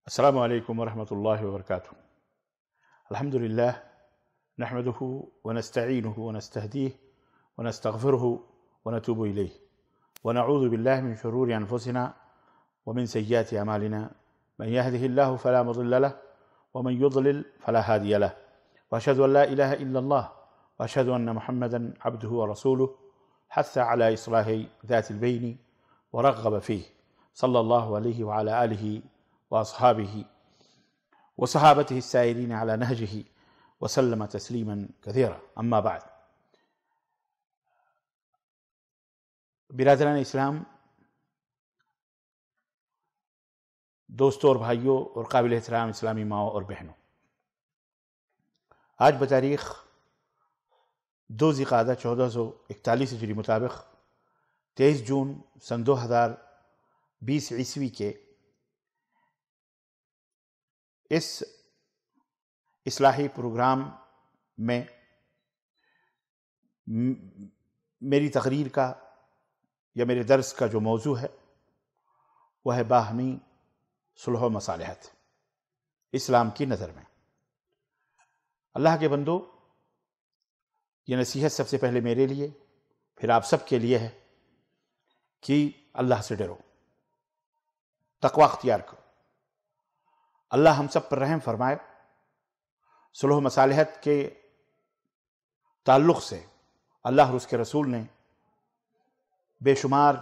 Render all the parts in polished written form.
السلام عليكم ورحمة الله وبركاته. الحمد لله نحمده ونستعينه ونستهديه ونستغفره ونتوب إليه ونعوذ بالله من شرور أنفسنا ومن سيئات أعمالنا، من يهده الله فلا مضل له ومن يضلل فلا هادي له، وأشهد أن لا إله إلا الله وأشهد أن محمدا عبده ورسوله، حث على إصلاح ذات البين ورغب فيه، صلى الله عليه وعلى آله وأصحابه وصحابته السائرين على نهجه وسلم تسليما كثيرا. اما بعد، برادران اسلام، دوستوں اور بھائیوں اور قابل احترام اسلامی ماؤں اور بہنوں، آج بتاریخ 2 ذی القعدہ 1441 ہجری مطابق 23 جون سن 2020 عیسوی کے اس اصلاحی پروگرام میں میری تقریر کا یا میرے درس کا جو موضوع ہے وہ ہے باہمی صلح و مصالحت اسلام کی نظر میں. اللہ کے بندو، یہ نصیحت سب سے پہلے میرے لیے پھر آپ سب کے لیے ہے کہ اللہ سے ڈرو، تقوی اختیار کرو. اللہ ہم سب پر رحم فرمائے. صلح و مصالحت کے تعلق سے اللہ اور اس کے رسول نے بے شمار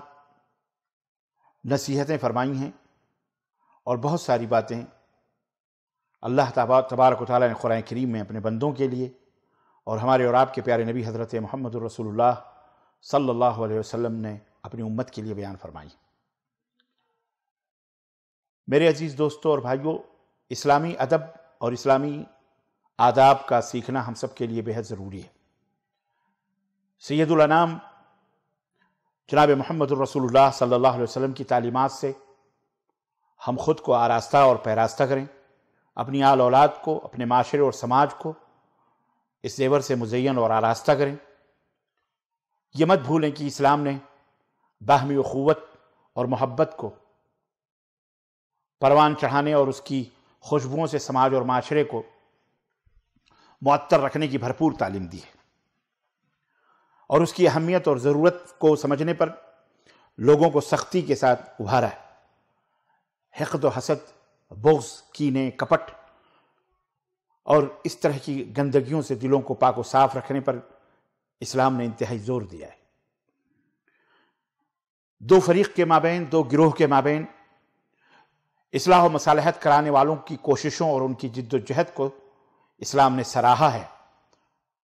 نصیحتیں فرمائی ہیں اور بہت ساری باتیں اللہ تبارک و تعالیٰ نے قرآن کریم میں اپنے بندوں کے لیے اور ہمارے اور آپ کے پیارے نبی حضرت محمد الرسول اللہ صلی اللہ علیہ وسلم نے اپنی امت کے لیے بیان فرمائی. میرے عزیز دوستوں اور بھائیوں، اسلامی ادب اور اسلامی آداب کا سیکھنا ہم سب کے لیے بہت ضروری ہے. سید الانام جناب محمد الرسول اللہ صلی اللہ علیہ وسلم کی تعلیمات سے ہم خود کو آراستہ اور پیراستہ کریں، اپنی آل اولاد کو، اپنے معاشرے اور سماج کو اس زیور سے مزین اور آراستہ کریں. یہ مت بھولیں کہ اسلام نے باہمی اخوت اور محبت کو پروان چڑھانے اور اس کی خوشبوؤں سے سماج اور معاشرے کو معطر رکھنے کی بھرپور تعلیم دی ہے، اور اس کی اہمیت اور ضرورت کو سمجھنے پر لوگوں کو سختی کے ساتھ ابھارا ہے. حقد و حسد، بغض، کینے، کپٹ اور اس طرح کی گندگیوں سے دلوں کو پاک و صاف رکھنے پر اسلام نے انتہائی زور دیا ہے. 2 فریق کے مابین، 2 گروہ کے مابین اصلاح و مصالحت کرانے والوں کی کوششوں اور ان کی جد و جہد کو اسلام نے سراہا ہے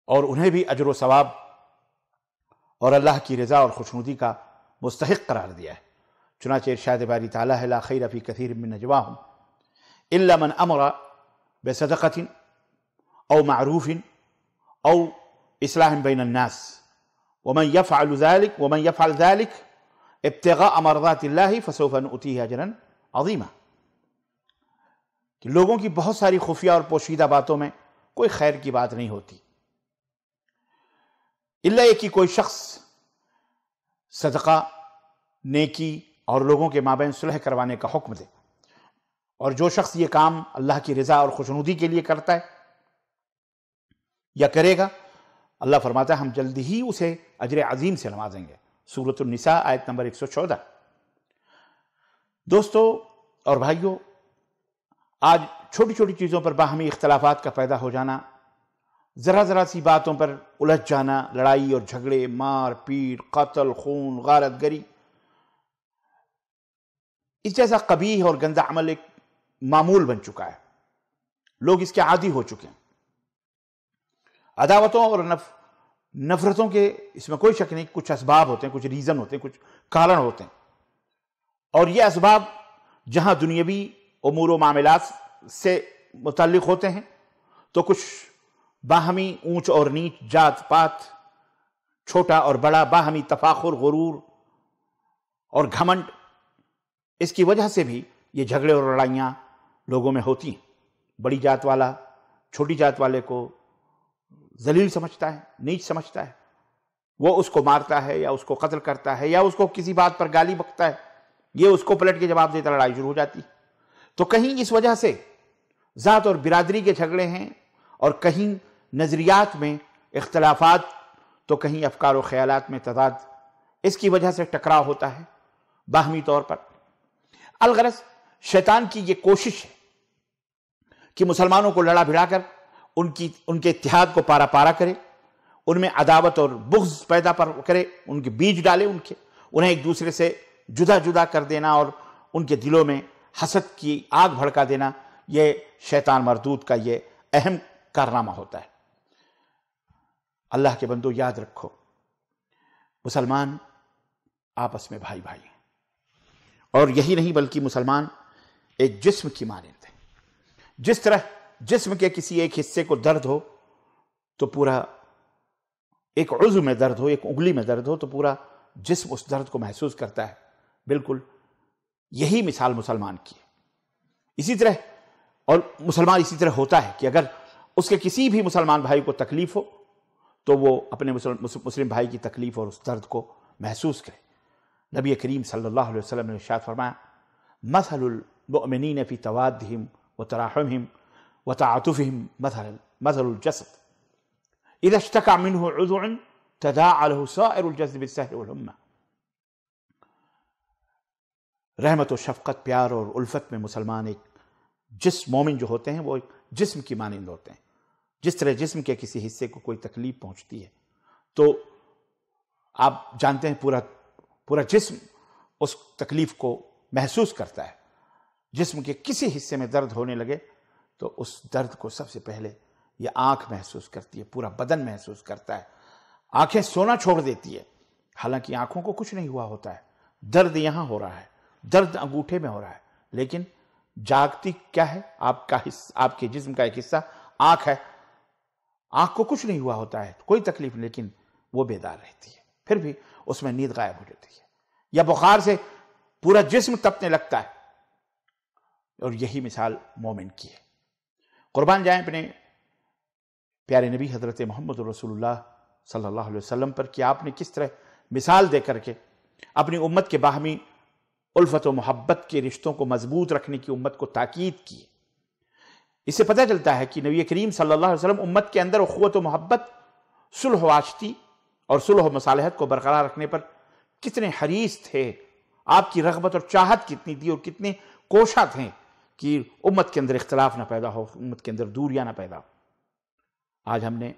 اور انہیں بھی اجر و ثواب اور اللہ کی رضا اور خوشنودی کا مستحق قرار دیا ہے. چنانچہ ارشاد باری تعالیٰ ہے: لا خیر فی کثیر من نجواہم الا من امر بصدقۃ او معروف او اصلاح بین الناس ومن يفعل ذلك ابتغاء مرضات اللہ فسوف نؤتیہ اجرا عظیما. کہ لوگوں کی بہت ساری خفیہ اور پوشیدہ باتوں میں کوئی خیر کی بات نہیں ہوتی الا یہ کہ کوئی شخص صدقہ، نیکی اور لوگوں کے مابین صلح کروانے کا حکم دے، اور جو شخص یہ کام اللہ کی رضا اور خوشنودی کے لیے کرتا ہے یا کرے گا، اللہ فرماتا ہے ہم جلدی ہی اسے اجر عظیم سے نوازیں گے. سورۃ النساء آیت نمبر 114. دوستو اور بھائیوں، آج چھوٹی چھوٹی چیزوں پر باہمی اختلافات کا پیدا ہو جانا، ذرا سی باتوں پر الجھ جانا، لڑائی اور جھگڑے، مار پیٹ، قتل، خون، غارت گری، اس جیسا قبیح اور گندا عمل ایک معمول بن چکا ہے. لوگ اس کے عادی ہو چکے ہیں. عداوتوں اور نفرتوں کے اس میں کوئی شک نہیں، کچھ اسباب ہوتے ہیں، کچھ ریزن ہوتے ہیں، کچھ کارن ہوتے ہیں، اور یہ اسباب جہاں دنیاوی امور و معاملات سے متعلق ہوتے ہیں تو کچھ باہمی اونچ اور نیچ، جات پات، چھوٹا اور بڑا، باہمی تفاخر، غرور اور گھمنڈ، اس کی وجہ سے بھی یہ جھگڑے اور لڑائیاں لوگوں میں ہوتی ہیں. بڑی جات والا چھوٹی جات والے کو ذلیل سمجھتا ہے، نیچ سمجھتا ہے، وہ اس کو مارتا ہے یا اس کو قتل کرتا ہے یا اس کو کسی بات پر گالی بکتا ہے، یہ اس کو پلٹ کے جواب دیتا، لڑائی شروع ہو جاتی. تو کہیں اس وجہ سے ذات اور برادری کے جھگڑے ہیں، اور کہیں نظریات میں اختلافات، تو کہیں افکار و خیالات میں تضاد، اس کی وجہ سے ٹکراؤ ہوتا ہے باہمی طور پر۔ الغرض شیطان کی یہ کوشش ہے کہ مسلمانوں کو لڑا بھڑا کر ان کے اتحاد کو پارا پارا کرے، ان میں عداوت اور بغض پیدا کرے، ان کے بیج ڈالے، انہیں ایک دوسرے سے جدا جدا کر دینا اور ان کے دلوں میں حسد کی آگ بھڑکا دینا، یہ شیطان مردود کا یہ اہم کارنامہ ہوتا ہے۔ اللہ کے بندو یاد رکھو، مسلمان آپس میں بھائی بھائی ہیں، اور یہی نہیں بلکہ مسلمان ایک جسم کی مانند ہے۔ جس طرح جسم کے کسی ایک حصے کو درد ہو تو پورا، ایک عضو میں درد ہو، ایک انگلی میں درد ہو تو پورا جسم اس درد کو محسوس کرتا ہے، بالکل یہی مثال مسلمان کی ہے۔ اسی طرح، اور مسلمان اسی طرح ہوتا ہے کہ اگر اس کے کسی بھی مسلمان بھائی کو تکلیف ہو تو وہ اپنے مسلم بھائی کی تکلیف اور اس درد کو محسوس کرے۔ نبی کریم صلی اللہ علیہ وسلم نے ارشاد فرمایا، مثل المؤمنین فی توادہم وتراحمہم وتعاطفہم مثل الجسد اذا اشتکى منہ عضو تداعى له سائر الجسد بالسہر والحمى۔ رحمت و شفقت، پیار اور الفت میں مسلمان ایک مومن جو ہوتے ہیں وہ ایک جسم کی مانند ہوتے ہیں۔ جس طرح جسم کے کسی حصے کو کوئی تکلیف پہنچتی ہے تو آپ جانتے ہیں پورا جسم اس تکلیف کو محسوس کرتا ہے۔ جسم کے کسی حصے میں درد ہونے لگے تو اس درد کو سب سے پہلے یہ آنکھ محسوس کرتی ہے، پورا بدن محسوس کرتا ہے، آنکھیں سونا چھوڑ دیتی ہے، حالانکہ آنکھوں کو کچھ نہیں ہوا ہوتا ہے، درد یہاں ہو رہا ہے، درد انگوٹھے میں ہو رہا ہے، لیکن جاگتی کیا ہے؟ آپ کے جسم کا ایک حصہ آنکھ ہے، آنکھ کو کچھ نہیں ہوا ہوتا ہے، کوئی تکلیف، لیکن وہ بیدار رہتی ہے، پھر بھی اس میں نیند غائب ہو جاتی ہے، یا بخار سے پورا جسم تپنے لگتا ہے، اور یہی مثال مومن کی ہے۔ قربان جائیں اپنے پیارے نبی حضرت محمد رسول اللہ صلی اللہ علیہ وسلم پر کہ آپ نے کس طرح مثال دے کر کے اپنی امت کے باہمی الفت و محبت کے رشتوں کو مضبوط رکھنے کی امت کو تاکید کی۔ اس سے پتہ چلتا ہے کہ نبی کریم صلی اللہ علیہ وسلم امت کے اندر اخوت و محبت، صلح و آشتی اور صلح و مصالحت کو برقرار رکھنے پر کتنے حریص تھے، آپ کی رغبت اور چاہت کتنی تھی اور کتنے کوشاں تھے کہ امت کے اندر اختلاف نہ پیدا ہو، امت کے اندر دوریاں نہ پیدا ہو۔ آج ہم نے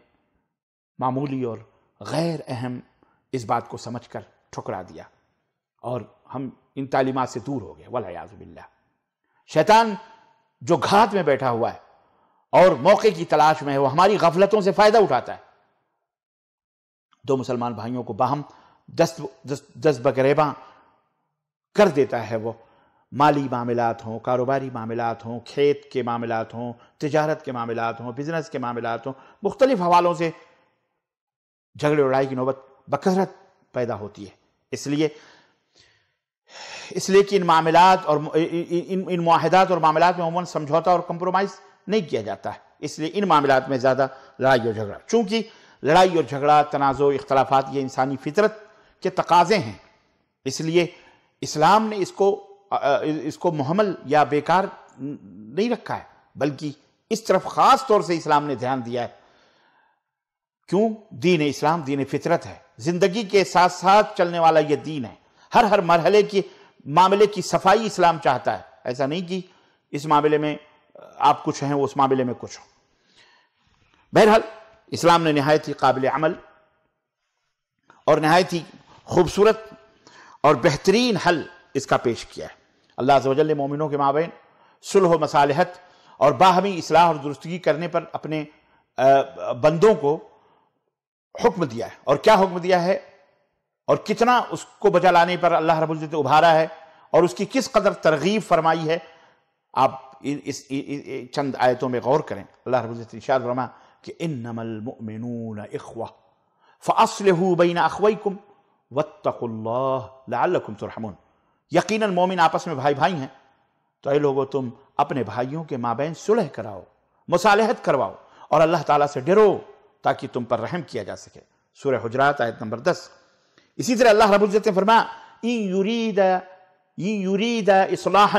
معمولی اور غیر اہم اس بات کو سمجھ کر ٹھکرا دیا اور ہم ان تعلیمات سے دور ہو گئے، والعیاذ باللہ۔ شیطان جو گھات میں بیٹھا ہوا ہے اور موقع کی تلاش میں ہے، وہ ہماری غفلتوں سے فائدہ اٹھاتا ہے۔ دو مسلمان بھائیوں کو باہم دست بگریباں کر دیتا ہے، وہ مالی معاملات ہوں، کاروباری معاملات ہوں، کھیت کے معاملات ہوں، تجارت کے معاملات ہوں، بزنس کے معاملات ہوں، مختلف حوالوں سے جھگڑے لڑائی کی نوبت بکثرت پیدا ہوتی ہے۔ اس لیے کہ ان معاملات اور ان معاہدات اور معاملات میں عموماً سمجھوتا اور کمپرومائز نہیں کیا جاتا ہے، اس لیے ان معاملات میں زیادہ لڑائی اور جھگڑا، چونکہ لڑائی اور جھگڑا، تنازع، اختلافات یہ انسانی فطرت کے تقاضے ہیں، اس لیے اسلام نے اس کو محمل یا بیکار نہیں رکھا ہے، بلکہ اس طرف خاص طور سے اسلام نے دھیان دیا ہے۔ کیوں؟ دین اسلام دین فطرت ہے، زندگی کے ساتھ ساتھ چلنے والا یہ دین ہے، ہر مرحلے کی معاملے کی صفائی اسلام چاہتا ہے، ایسا نہیں کہ اس معاملے میں آپ کچھ ہیں اس معاملے میں کچھ ہوں۔ بہرحال اسلام نے نہایت ہی قابل عمل اور نہایت ہی خوبصورت اور بہترین حل اس کا پیش کیا ہے۔ اللہ عز و جل نے مومنوں کے مابین صلح و مصالحت اور باہمی اصلاح اور درستگی کرنے پر اپنے بندوں کو حکم دیا ہے، اور کیا حکم دیا ہے اور کتنا اس کو بجا لانے پر اللہ رب العزت ابھارا ہے اور اس کی کس قدر ترغیب فرمائی ہے، آپ اس چند آیتوں میں غور کریں۔ اللہ رب العزت ارشاد فرمایا کہ انما المؤمنون اخوہ فاصلحوا بین اخویکم واتقوا اللہ لعلکم ترحمون۔ یقیناً مومن آپس میں بھائی بھائی ہیں، تو اے لوگو تم اپنے بھائیوں کے مابین صلح کراؤ، مصالحت کرواؤ اور اللہ تعالیٰ سے ڈرو تاکہ تم پر رحم کیا جا سکے۔ سورہ حجرات آیت نمبر 10۔ اسی طرح اللہ رب العزت نے فرمایا ان یرید اصلاحا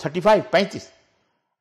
35-35।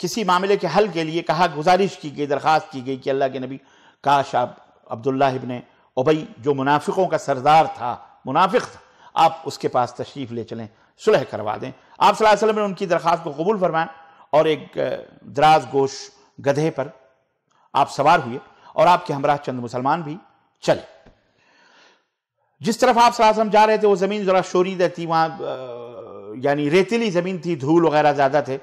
کسی معاملے کے حل کے لیے کہا، گزارش کی گئی، درخواست کی گئی کہ اللہ کے نبی کاش آپ عبداللہ ابن ابی جو منافقوں کا سردار تھا، منافق تھا، آپ اس کے پاس تشریف لے چلیں، صلح کروا دیں۔ آپ صلی اللہ علیہ وسلم نے ان کی درخواست کو قبول فرمایا اور ایک دراز گوش گدھے پر آپ سوار ہوئے اور آپ کے ہمراہ چند مسلمان بھی چلے۔ جس طرف آپ صلی اللہ علیہ وسلم جا رہے تھے وہ زمین ذرا شوریدہ تھی، وہاں یعنی ریتیلی زمین تھی، دھول وغیرہ زیادہ تھے۔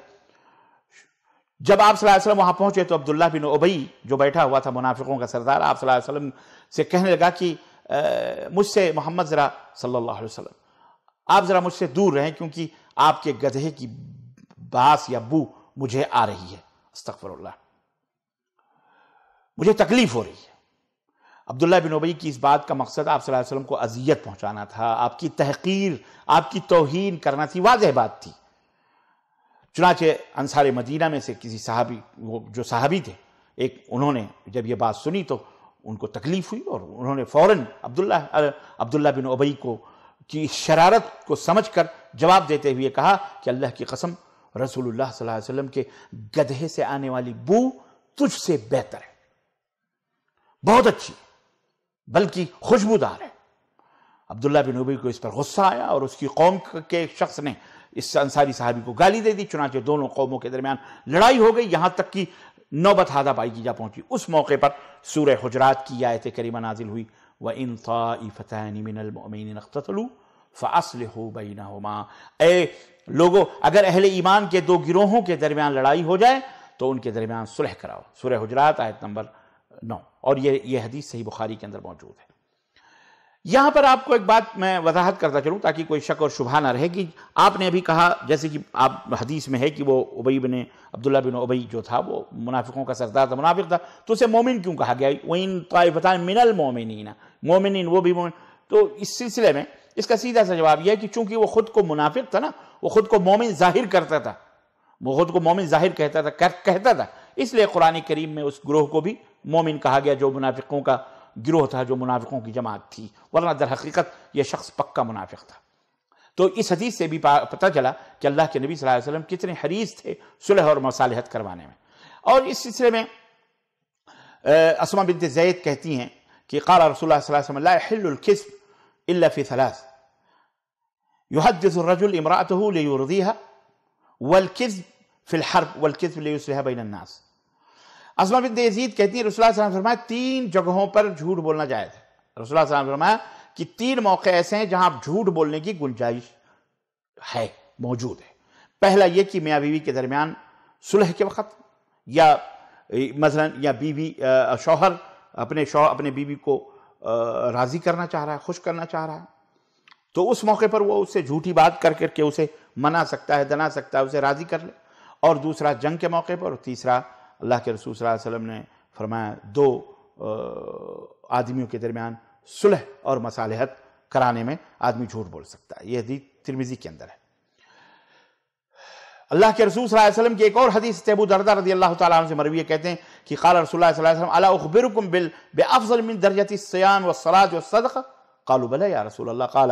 جب آپ صلی اللہ علیہ وسلم وہاں پہنچے تو عبداللہ بن ابی جو بیٹھا ہوا تھا منافقوں کا سردار، آپ صلی اللہ علیہ وسلم سے کہنے لگا کہ مجھ سے محمد ذرا صلی اللہ علیہ وسلم آپ ذرا مجھ سے دور رہیں، کیونکہ آپ کے گدھے کی باس یا بو مجھے آ رہی ہے، استغفر اللہ، مجھے تکلیف ہو رہی ہے۔ عبداللہ بن ابی کی اس بات کا مقصد آپ صلی اللہ علیہ وسلم کو اذیت پہنچانا تھا، آپ کی تحقیر، آپ کی توہین کرنا تھی، واضح بات تھی۔ چنانچہ انصار مدینہ میں سے کسی صحابی، وہ جو صحابی تھے ایک، انہوں نے جب یہ بات سنی تو ان کو تکلیف ہوئی اور انہوں نے فوراً عبداللہ بن ابی کی شرارت کو سمجھ کر جواب دیتے ہوئے کہا کہ اللہ کی قسم، رسول اللہ صلی اللہ علیہ وسلم کے گدھے سے آنے والی بو تجھ سے بہتر ہے، بہت اچھی ہے، بلکہ خوشبودار ہے۔ عبداللہ بن ابی کو اس پر غصہ آیا اور اس کی قوم کے ایک شخص نے اس انصاری صحابی کو گالی دے دی، چنانچہ دونوں قوموں کے درمیان لڑائی ہو گئی، یہاں تک کہ نوبت ہاتھا پائی کی جا پہنچی۔ اس موقع پر سورہ حجرات کی آیت کریمہ نازل ہوئی، وَإِن طَائِفَتَانِ مِنَ الْمُؤْمِنِينَ اقْتَتَلُوا فَأَصْلِحُوا بَيْنَهُمَا، اے لوگو اگر اہل ایمان کے دو گروہوں کے درمیان لڑائی ہو جائے تو ان کے درمیان صلح کراؤ۔ سورہ حجرات آیت نمبر 9، اور یہ حدیث صحیح بخاری کے اندر موجود ہے۔ یہاں پر آپ کو ایک بات میں وضاحت کرتا چلوں تاکہ کوئی شک اور شبہ نہ رہے کہ آپ نے ابھی کہا، جیسے کہ آپ حدیث میں ہے کہ وہ عبداللہ بن ابی جو تھا وہ منافقوں کا سردار تھا، منافق تھا، تو اسے مومن کیوں کہا گیا؟ وَإِن طَائِفَتَانِ مِنَ الْمُؤْمِنِينَ، مومنین وہ بھی مومن۔ تو اس سلسلے میں اس کا سیدھا سا جواب یہ ہے کہ چونکہ وہ خود کو منافق تھا نا، وہ خود کو مومن ظاہر کرتا تھا، وہ خود کو مومن ظاہر کہتا تھا، اس لیے قرآن کریم میں اس گروہ کو بھی مومن کہا گیا جو منافقوں کا گروہ تھا، جو منافقوں کی جماعت تھی، ورنہ در حقیقت یہ شخص پکا منافق تھا۔ تو اس حدیث سے بھی پتہ چلا کہ اللہ کے نبی صلی اللہ علیہ وسلم کتنے حریص تھے صلح اور مصالحت کروانے میں۔ اور اس سلسلے میں اسماء بنت زید کہتی ہیں کہ قال رسول اللہ صلی اللہ علیہ وسلم لا يحل الكذب الا في ثلاث، يحدث الرجل امرأته ليرضيها، والكذب في الحرب، والكذب ليصلح بين الناس۔ اسماء بنت یزید کہتی ہیں رسول اللہ صلی اللہ علیہ وسلم فرمایا 3 جگہوں پر جھوٹ بولنا جائز ہے۔ رسول اللہ صلی اللہ علیہ وسلم فرمایا کہ 3 موقع ایسے ہیں جہاں جھوٹ بولنے کی گنجائش ہے، موجود ہے۔ پہلا یہ کہ میاں بیوی کے درمیان صلح کے وقت، یا مثلا یا بیوی شوہر اپنے بیوی کو راضی کرنا چاہ رہا ہے، خوش کرنا چاہ رہا ہے، تو اس موقع پر وہ اس سے جھوٹی بات کر کے اسے منا سکتا ہے، دنا سکتا ہے، اسے راضی کر لے۔ اور دوسرا جنگ کے موقع پر، اور تیسرا اللہ کے رسول صلی اللہ علیہ وسلم نے فرمایا 2 آدمیوں کے درمیان صلح اور مصالحت کرانے میں آدمی جھوٹ بول سکتا ہے۔ یہ حدیث ترمذی کے اندر ہے۔ اللہ کے رسول صلی اللہ علیہ وسلم کی ایک اور حدیث ابو درداء رضی اللہ تعالیٰ عنہ سے مروی ہے، کہتے ہیں کہ قال رسول اللہ صلی اللہ علیہ وسلم الا اخبرکم بافضل من درجۃ الصیام والصلاۃ والصدقہ قالوا بلى یا رسول اللہ قال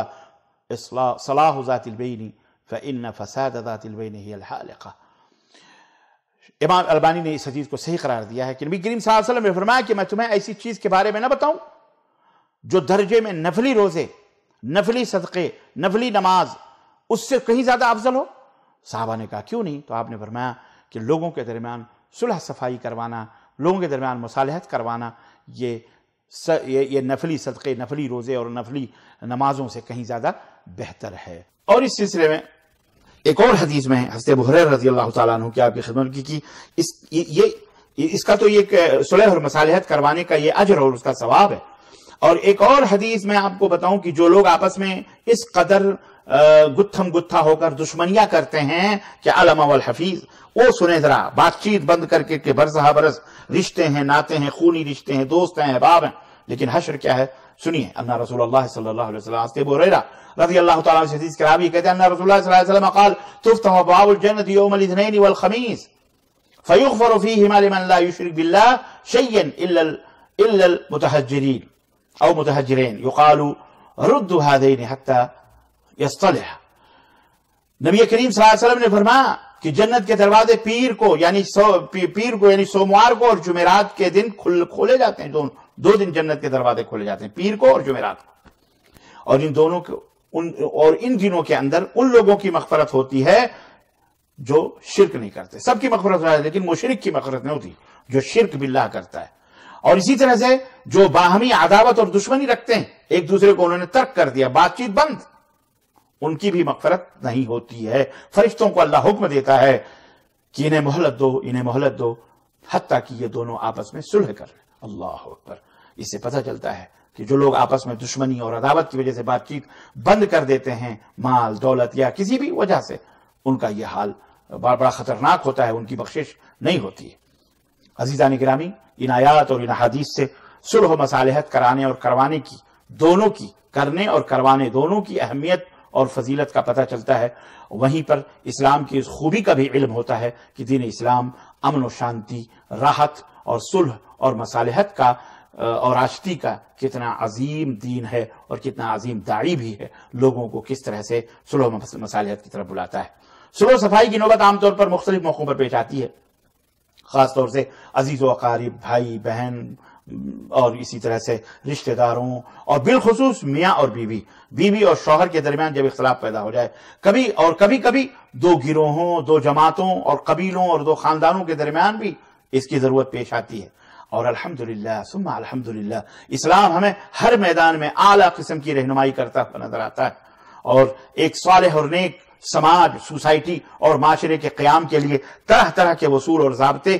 صلاح ذات البین فان فساد ذات البین هی الحالقہ۔ امام البانی نے اس حدیث کو صحیح قرار دیا ہے کہ نبی کریم صلی اللہ علیہ وسلم نے فرمایا کہ میں تمہیں ایسی چیز کے بارے میں نہ بتاؤں جو درجے میں نفلی روزے، نفلی صدقے، نفلی نماز اس سے کہیں زیادہ افضل ہو؟ صحابہ نے کہا کیوں نہیں؟ تو آپ نے فرمایا کہ لوگوں کے درمیان صلح صفائی کروانا، لوگوں کے درمیان مصالحت کروانا، یہ نفلی صدقے، نفلی روزے اور نفلی نمازوں سے کہیں زیادہ بہتر ہے۔ اور اس سلسلے میں ایک اور حدیث میں حضرت ابو ہریرہ رضی اللہ تعالیٰ عنہ کی آپ کی خدمت کی اس کا تو یہ صلح اور مصالحت کروانے کا یہ اجر اور اس کا ثواب ہے۔ اور ایک اور حدیث میں آپ کو بتاؤں کہ جو لوگ آپس میں اس قدر گتھم گتھا ہو کر دشمنیاں کرتے ہیں کہ علامہ والحفیظ، وہ سنیں ذرا بات چیت بند کر کے کہ برسہ برس رشتے ہیں، ناتے ہیں، خونی رشتے ہیں، دوست ہیں، احباب ہیں، لیکن حشر کیا ہے؟ سنیے، ان رسول اللہ صلی اللہ علیہ وسلم ابو ہریرہ رضی اللہ تعالیٰ عنہ حدیث کے راوی کہتے ہیں ان رسول اللہ صلی اللہ علیہ وسلم قال تفتح ابواب الجنة يوم الاثنين والخميس فيغفر فيهما لمن لا يشرك بالله شيئا الا المتهجرين او متهجرين يقال ردوا هذين حتى يصطلح۔ نبی کریم صلی اللہ علیہ وسلم نے فرمایا کہ جنت کے دروازے پیر کو یعنی سوموار کو اور جمعرات کے دن کھولے جاتے ہیں. دو دن جنت کے دروازے کھولے جاتے ہیں، پیر کو اور جمعرات کو. اور ان دونوں ان دنوں کے اندر ان لوگوں کی مغفرت ہوتی ہے جو شرک نہیں کرتے. سب کی مغفرت ہوتی ہے لیکن مشرک کی مغفرت نہیں ہوتی جو شرک باللہ کرتا ہے. اور اسی طرح سے جو باہمی عداوت اور دشمنی رکھتے ہیں، ایک دوسرے کو انہوں نے ترک کر دیا، بات چیت بند، ان کی بھی مغفرت نہیں ہوتی ہے. فرشتوں کو اللہ حکم دیتا ہے کہ انہیں مہلت دو حتیٰ کہ یہ دونوں آپس میں صلح کر لیں. اللہ اکبر. اس سے پتہ چلتا ہے کہ جو لوگ آپس میں دشمنی اور عداوت کی وجہ سے بات چیت بند کر دیتے ہیں، مال دولت یا کسی بھی وجہ سے، ان کا یہ حال بڑا خطرناک ہوتا ہے، ان کی بخشش نہیں ہوتی ہے. عزیزان گرامی، ان آیات اور ان حدیث سے صلح و مصالحت کرانے اور کروانے کی دونوں کی اہمیت اور فضیلت کا پتہ چلتا ہے. وہیں پر اسلام کی اس خوبی کا بھی علم ہوتا ہے کہ دین اسلام امن و شانتی، راحت اور صلح اور مصالحت کا اور آشتی کا کتنا عظیم دین ہے اور کتنا عظیم داعی بھی ہے، لوگوں کو کس طرح سے صلح و مصالحت کی طرف بلاتا ہے. صلح و صفائی کی نوبت عام طور پر مختلف موقعوں پر پیش آتی ہے، خاص طور سے عزیز و اقارب، بھائی بہن اور اسی طرح سے رشتہ داروں، اور بالخصوص میاں اور بیوی اور شوہر کے درمیان جب اختلاف پیدا ہو جائے. کبھی دو گروہوں، دو جماعتوں اور قبیلوں اور دو خاندانوں کے درمیان بھی اس کی ضرورت پیش آتی ہے. اور الحمدللہ ثم الحمدللہ اسلام ہمیں ہر میدان میں اعلیٰ قسم کی رہنمائی کرتا ہوا نظر آتا ہے، اور ایک صالح اور نیک سماج، سوسائٹی اور معاشرے کے قیام کے لیے طرح طرح کے اصول اور ضابطے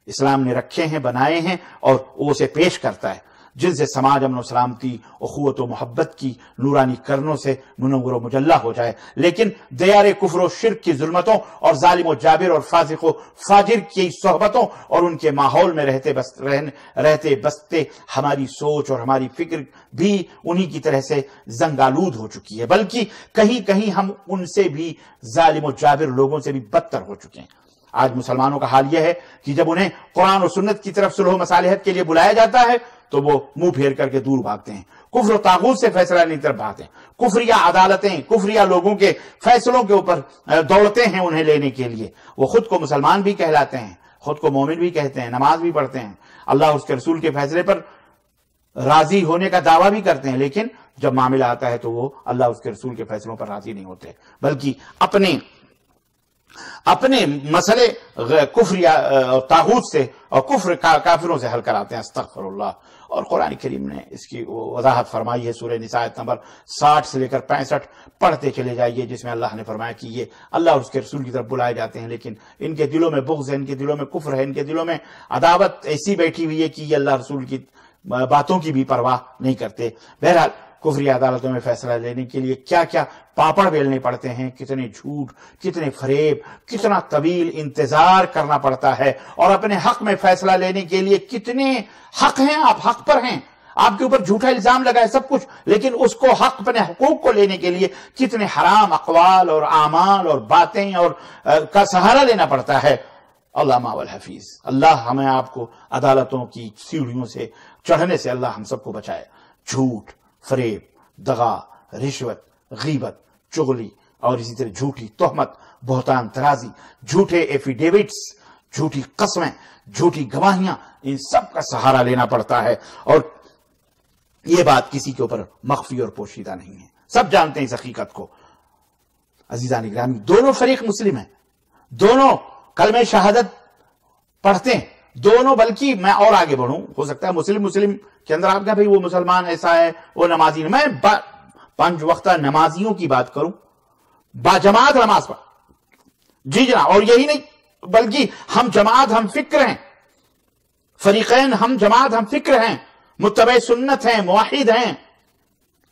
اسلام نے رکھے ہیں، بنائے ہیں، اور وہ اسے پیش کرتا ہے جن سے سماج امن و سلامتی، اخوت و محبت کی نورانی کرنوں سے منور و مجلہ ہو جائے. لیکن دیار کفر و شرک کی ظلمتوں اور ظالم و جابر اور فاسق و فاجر کی صحبتوں اور ان کے ماحول میں رہتے بستے ہماری سوچ اور ہماری فکر بھی انہی کی طرح سے زنگالود ہو چکی ہے، بلکہ کہیں ہم ان سے بھی ظالم و جابر لوگوں سے بھی بدتر ہو چکے ہیں. آج مسلمانوں کا حال یہ ہے کہ جب انہیں قرآن و سنت کی طرف صلح و مصالحت کے لیے بلایا جاتا ہے تو وہ منہ پھیر کر کے دور بھاگتے ہیں، کفر و طاغوت سے فیصلہ لینے کی طرف بھاگتے ہیں، کفریہ عدالتیں، کفریہ لوگوں کے فیصلوں کے اوپر دوڑتے ہیں انہیں لینے کے لیے. وہ خود کو مسلمان بھی کہلاتے ہیں، خود کو مومن بھی کہتے ہیں، نماز بھی پڑھتے ہیں، اللہ اس کے رسول کے فیصلے پر راضی ہونے کا دعویٰ بھی کرتے ہیں، لیکن جب معاملہ آتا ہے تو وہ اللہ اس کے رسول کے فیصلوں پر راضی نہیں ہوتے، بلکہ اپنے مسئلے کفر یا طاغوت سے اور کافروں سے حل کراتے ہیں. استغفر اللہ. اور قرآن کریم نے اس کی وضاحت فرمائی ہے، سورہ نساء نمبر 60 سے لے کر 65 پڑھتے چلے جائیے، جس میں اللہ نے فرمایا کہ یہ اللہ اور اس کے رسول کی طرف بلائے جاتے ہیں، لیکن ان کے دلوں میں بغض ہے، ان کے دلوں میں کفر ہے، ان کے دلوں میں عداوت ایسی بیٹھی ہوئی ہے کہ یہ اللہ رسول کی باتوں کی بھی پرواہ نہیں کرتے. بہرحال کفری عدالتوں میں فیصلہ لینے کے لیے کیا کیا پاپڑ بیلنے پڑتے ہیں، کتنے جھوٹ، کتنے فریب، کتنا طویل انتظار کرنا پڑتا ہے، اور اپنے حق میں فیصلہ لینے کے لیے کتنے حق ہیں، آپ حق پر ہیں، آپ کے اوپر جھوٹا الزام لگا ہے سب کچھ، لیکن اس کو حق اپنے حقوق کو لینے کے لیے کتنے حرام اقوال اور اعمال اور باتیں اور کا سہارا لینا پڑتا ہے. اللہ ماول حفیظ. اللہ ہمیں آپ کو عدالتوں کی سیڑھیوں سے چڑھنے سے اللہ ہم سب کو بچائے. جھوٹ، فریب، دغا، رشوت، غیبت، چغلی اور اسی طرح جھوٹی تہمت، بہتان ترازی، جھوٹے ایفیڈیوٹس، جھوٹی قسمیں، جھوٹی گواہیاں، ان سب کا سہارا لینا پڑتا ہے. اور یہ بات کسی کے اوپر مخفی اور پوشیدہ نہیں ہے، سب جانتے ہیں اس حقیقت کو. عزیزان گرامی، دونوں فریق مسلم ہیں، دونوں کلمہ شہادت پڑھتے ہیں، دونوں، بلکہ میں اور آگے بڑھوں، ہو سکتا ہے مسلم کے اندر آپ کہا بھئی وہ مسلمان ایسا ہے، وہ نمازی نہیں. میں 5 وقتہ نمازیوں کی بات کروں، باجماعت نماز پڑھ، جی جناب، اور یہی نہیں بلکہ ہم جماعت ہم فکر ہیں، فریقین ہم جماعت ہم فکر ہیں، متبع سنت ہیں، موحد ہیں،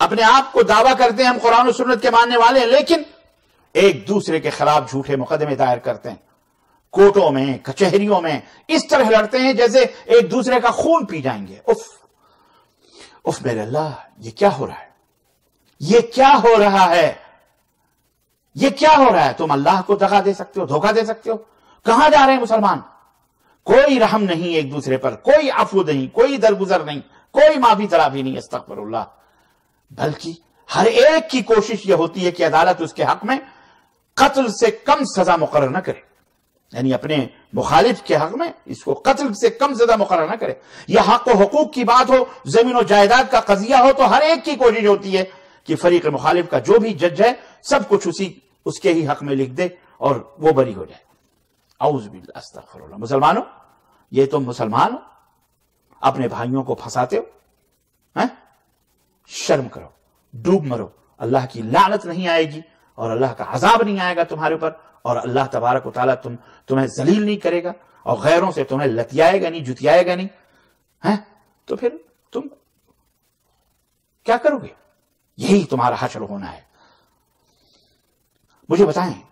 اپنے آپ کو دعویٰ کرتے ہیں ہم قرآن و سنت کے ماننے والے ہیں، لیکن ایک دوسرے کے خلاف جھوٹے مقدمے دائر کرتے ہیں، کورٹوں میں، کچہریوں میں اس طرح لڑتے ہیں جیسے ایک دوسرے کا خون پی جائیں گے. اف میرے اللہ، یہ کیا ہو رہا ہے، یہ کیا ہو رہا ہے، یہ کیا ہو رہا ہے؟ تم اللہ کو دغا دے سکتے ہو، دھوکہ دے سکتے ہو؟ کہاں جا رہے ہیں مسلمان؟ کوئی رحم نہیں ایک دوسرے پر، کوئی عفو نہیں، کوئی درگزر نہیں، کوئی معافی طلبی نہیں، استغفر اللہ. بلکہ ہر ایک کی کوشش یہ ہوتی ہے کہ عدالت اس کے حق میں قتل سے کم سزا مقرر نہ کرے. یعنی اپنے مخالف کے حق میں اس کو قتل سے کم زیادہ مقرر نہ کرے. یہ حق و حقوق کی بات ہو، زمین و جائیداد کا قضیہ ہو، تو ہر ایک کی کوشش ہوتی ہے کہ فریق مخالف کا جو بھی جج ہے سب کچھ اس کے ہی حق میں لکھ دے اور وہ بری ہو جائے. اعوذ باللہ، استغفر اللہ. مسلمانوں، یہ تم مسلمان ہو، اپنے بھائیوں کو پھنساتے ہو. شرم کرو، ڈوب مرو. اللہ کی لعنت نہیں آئے گی اور اللہ کا عذاب نہیں آئے گا تمہارے اوپر، اور اللہ تبارک و تعالیٰ تمہیں ذلیل نہیں کرے گا اور غیروں سے تمہیں لتیائے گا نہیں، جتیائے گا نہیں. تو پھر تم کیا کرو گے؟ یہی تمہارا حشر ہونا ہے. مجھے بتائیں،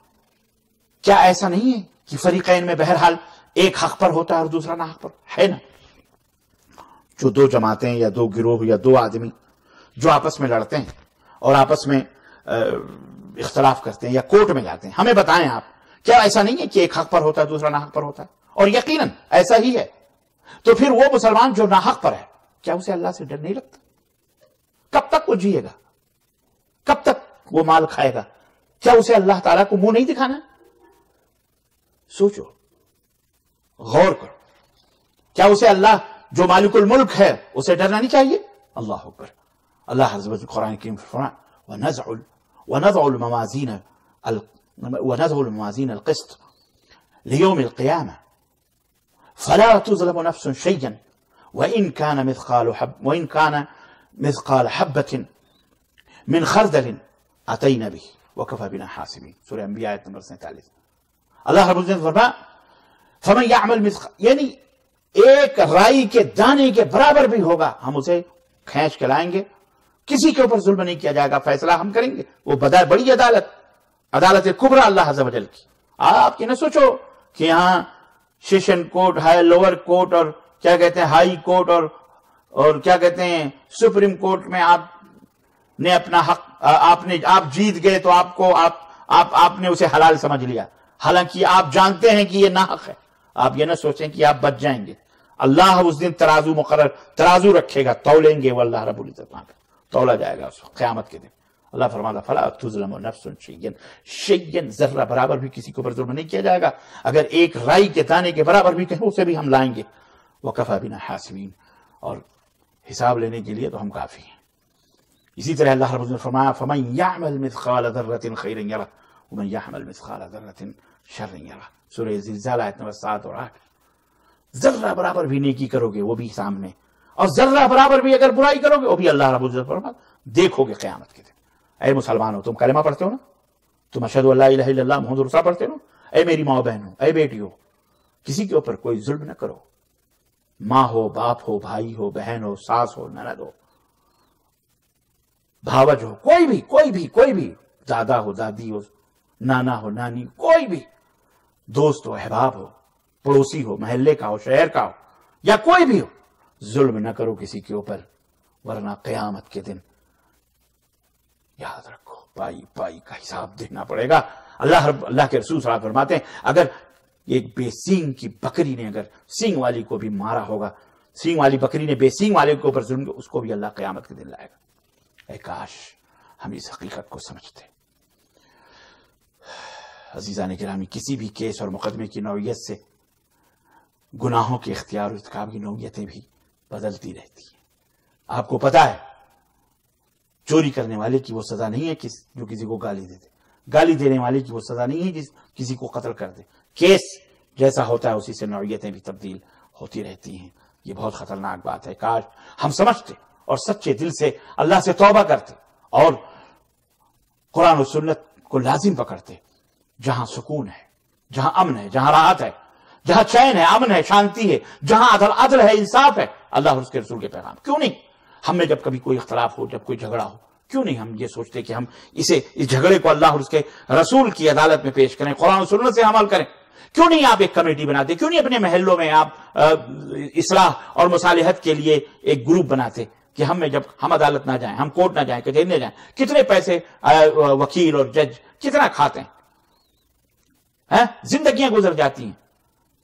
کیا ایسا نہیں ہے کہ فریقین میں بہرحال ایک حق پر ہوتا ہے اور دوسرا ناحق پر ہے نا؟ جو دو جماعتیں یا دو گروہ یا دو آدمی جو آپس میں لڑتے ہیں اور آپس میں اختلاف کرتے ہیں یا کورٹ میں جاتے ہیں، ہمیں بتائیں آپ، کیا ایسا نہیں ہے کہ ایک حق پر ہوتا ہے دوسرا ناحق پر ہوتا ہے؟ اور یقیناً ایسا ہی ہے. تو پھر وہ مسلمان جو ناحق پر ہے، کیا اسے اللہ سے ڈر نہیں لگتا؟ کب تک وہ جیے گا؟ کب تک وہ مال کھائے گا؟ کیا اسے اللہ تعالیٰ کو منہ نہیں دکھانا؟ سوچو، غور کرو. کیا اسے اللہ جو مالک الملک ہے اسے ڈرنا نہیں چاہیے؟ اللہ اکبر. اللہ عز و جل قرآن کریم فرمایا وَنَضَعُ الْمَوَازِينَ الْقِسْطَ لِيَوْمِ الْقِيَامَةِ فَلَا تُظْلَمُ نَفْسٌ شَيْئًا وَإِنْ كَانَ مِثْقَالَ حَبَّةٍ مِنْ خَرْدَلٍ أَتَيْنَا بِهِ وَكَفَىٰ بِنَا حَاسِبِينَ. سورہ انبیاء آیت نمبر 47. اللہ رب العزت فرمایا فَمَنْ يَعْمَلْ مِثْقَالَ، یعنی ایک رائی کے دانے کے برابر بھی ہوگا ہم اسے کھینچ کے لائیں گے. کسی کے اوپر ظلم نہیں کیا جائے گا، فیصلہ ہم کریں گے. وہ بڑی عدالت کبریٰ اللہ عز و جل کی. آپ یہ نہ سوچو کہ یہاں سیشن کورٹ، لوور کورٹ اور کیا کہتے ہیں ہائی کورٹ اور کیا کہتے ہیں سپریم کورٹ میں آپ نے اپنا حق آپ جیت گئے تو آپ نے اسے حلال سمجھ لیا، حالانکہ آپ جانتے ہیں کہ یہ ناحق ہے. آپ یہ نہ سوچیں کہ آپ بچ جائیں گے. اللہ اس دن ترازو رکھے گا، تولیں گے وہ اللہ رب العزت، وہاں پہ تولا جائے گا اس وقت قیامت کے دن. اللہ فرماتا فلا تظلم نفس شیئا، ذرہ برابر بھی کسی کے اوپر ظلم نہیں کیا جائے گا. اگر ایک رائی کے دانے کے برابر بھی کہیں اسے بھی ہم لائیں گے. وَكَفَىٰ بِنَا حَاسِبِينَ، اور حساب لینے کے لیے تو ہم کافی ہیں. اسی طرح اللہ رب العزت فرمایا فَمَن يَعْمَلْ مِثْقَالَ ذَرَّةٍ خَيْرًا يَرَهُ وَمَن يَعْمَلْ مِثْقَالَ ذَرَّةٍ شَرًّا يَرَهُ. سورہ زلزال آیت نمبر 7 اور 8. ذرہ برابر بھی نیکی کرو گے وہ بھی سامنے، اور ذرہ برابر بھی اگر برائی کرو گے وہ بھی اللہ رب العزت فرماتا دیکھو گے قیامت کے دن. اے مسلمانوں، تم کلمہ پڑھتے ہو نا؟ تم اشہدو ان لا الہ الا اللہ محمد رسول اللہ پڑھتے ہو؟ اے میری ماں بہنوں، اے بیٹیوں، کسی کے اوپر کوئی ظلم نہ کرو. ماں ہو، باپ ہو، بھائی ہو، بہن ہو، ساس ہو، نند ہو، بھاوج ہو، کوئی بھی دادا ہو، دادی ہو، نانا ہو، نانی، کوئی بھی دوست ہو، احباب ہو، پڑوسی ہو، محلے کا ہو، شہر کا ہو، یا کوئی بھی ہو، ظلم نہ کرو کسی کے اوپر، ورنہ قیامت کے دن یاد رکھو پائی کا حساب دینا پڑے گا. اللہ کے رسول صلی اللہ علیہ وسلم فرماتے ہیں اگر ایک بے سینگ کی بکری نے اگر سینگ والی کو بھی مارا ہوگا، سینگ والی بکری نے بے سینگ والے کے اوپر ظلم کیا، اس کو بھی اللہ قیامت کے دن لائے گا. اے کاش ہم اس حقیقت کو سمجھتے. عزیزان گرامی، کسی بھی کیس اور مقدمے کی نوعیت سے گناہوں کے اختیار و ارتکاب کی نوعیتیں بھی بدلتی رہتی ہیں. آپ کو پتا ہے چوری کرنے والے کی وہ سزا نہیں ہے جو کسی کو گالی دیتے، گالی دینے والے کی وہ سزا نہیں ہے جس کسی کو قتل کر دے. کیس جیسا ہوتا ہے اسی سے نوعیتیں بھی تبدیل ہوتی رہتی ہیں. یہ بہت خطرناک بات ہے. کاش ہم سمجھتے اور سچے دل سے اللہ سے توبہ کرتے اور قرآن و سنت کو لازم پکڑتے. جہاں سکون ہے، جہاں امن ہے، جہاں راحت ہے، جہاں چین ہے، امن ہے، شانتی ہے، جہاں عدل ہے، انصاف ہے، اللہ اور اس کے رسول کے پیغام. کیوں نہیں ہم میں جب کبھی کوئی اختلاف ہو، جب کوئی جھگڑا ہو، کیوں نہیں ہم یہ سوچتے کہ ہم اس جھگڑے کو اللہ اور اس کے رسول کی عدالت میں پیش کریں، قرآن و سنت سے عمل کریں. کیوں نہیں آپ ایک کمیٹی بناتے؟ کیوں نہیں اپنے محلوں میں آپ اصلاح اور مصالحت کے لیے ایک گروپ بناتے کہ جب ہم عدالت نہ جائیں، ہم کورٹ نہ جائیں، کچہری نہ جائیں. کتنے پیسے وکیل اور جج کتنا کھاتے ہیں، زندگیاں گزر جاتی ہیں.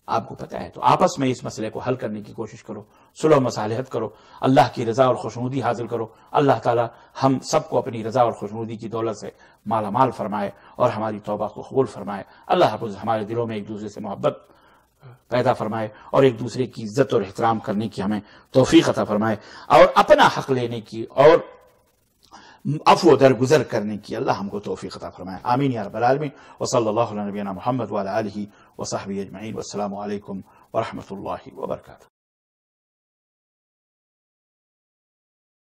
آپ کو پتا ہے تو آپس میں اس مسئلے کو حل کرنے کی کوشش کرو. صلح و مصالحت کرو، اللہ کی رضا اور خوشنودی حاصل کرو۔ اللہ تعالی ہم سب کو اپنی رضا اور خوشنودی کی دولت سے مالا مال فرمائے اور ہماری توبہ کو قبول فرمائے۔ اللہ حافظ ہمارے دلوں میں ایک دوسرے سے محبت پیدا فرمائے اور ایک دوسرے کی عزت اور احترام کرنے کی ہمیں توفیق عطا فرمائے، اور اپنا حق لینے کی اور عفو درگزر کرنے کی اللہ ہم کو توفیق عطا فرمائے۔ آمین یا رب العالمین۔ وصلی اللہ علی نبینا محمد وعلی آلہ وصحبہ اجمعین، والسلام علیکم ورحمۃ اللہ وبرکاتہ۔